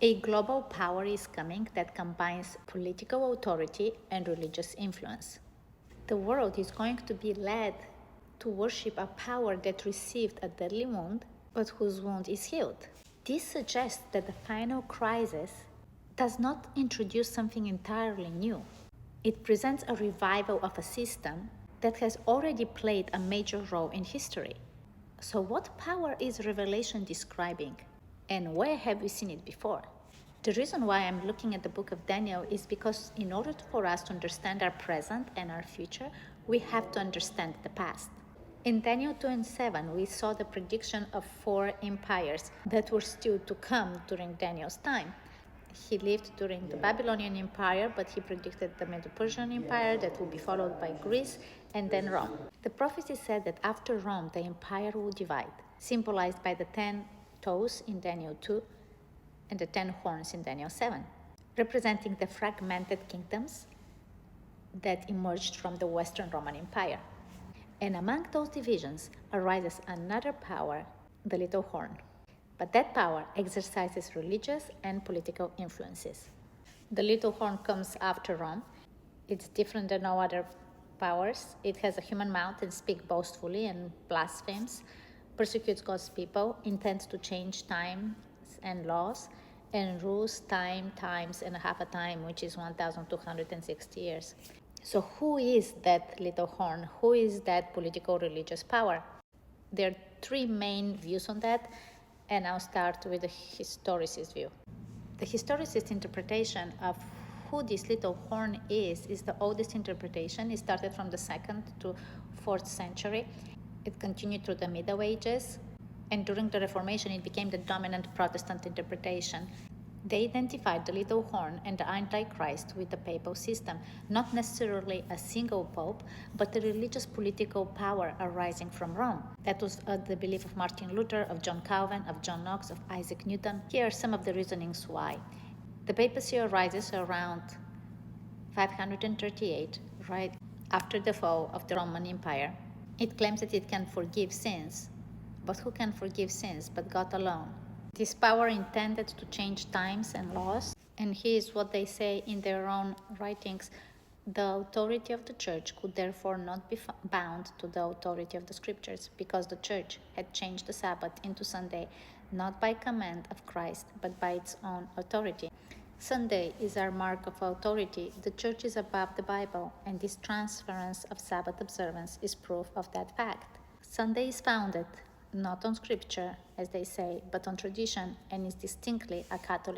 A global power is coming that combines political authority and religious influence. The world is going to be led to worship a power that received a deadly wound, but whose wound is healed. This suggests that the final crisis does not introduce something entirely new. It presents a revival of a system that has already played a major role in history. So, what power is Revelation describing, and where have we seen it before? The reason why I'm looking at the book of Daniel is because in order for us to understand our present and our future, we have to understand the past. In Daniel 2 and 7, we saw the prediction of 4 empires that were still to come during Daniel's time. He lived during the Babylonian Empire, but he predicted the Medo-Persian Empire that would be followed by Greece and then Rome. The prophecy said that after Rome, the empire would divide, symbolized by the 10 toes in Daniel 2 and the 10 horns in Daniel 7, representing the fragmented kingdoms that emerged from the Western Roman Empire. And among those divisions arises another power, the little horn. But that power exercises religious and political influences. The little horn comes after Rome. It's different than all other powers. It has a human mouth and speaks boastfully and blasphemes, persecutes God's people, intends to change times and laws, and rules times and a half a time, which is 1,260 years. So who is that little horn? Who is that political religious power? There are 3 main views on that, and I'll start with the historicist view. The historicist interpretation of who this little horn is the oldest interpretation. It started from the 2nd to 4th century. It continued through the Middle Ages, and during the Reformation it became the dominant Protestant interpretation. They identified the little horn and the Antichrist with the papal system, not necessarily a single pope, but the religious political power arising from Rome. That was the belief of Martin Luther, of John Calvin, of John Knox, of Isaac Newton. Here are some of the reasonings why. The papacy arises around 538, right after the fall of the Roman Empire. It claims that it can forgive sins, but who can forgive sins but God alone? This power intended to change times and laws, and here's what they say in their own writings. The authority of the church could therefore not be bound to the authority of the scriptures, because the church had changed the Sabbath into Sunday, not by command of Christ, but by its own authority. Sunday is our mark of authority. The church is above the Bible, and this transference of Sabbath observance is proof of that fact. Sunday is founded not on scripture, as they say, but on tradition, and is distinctly a Catholic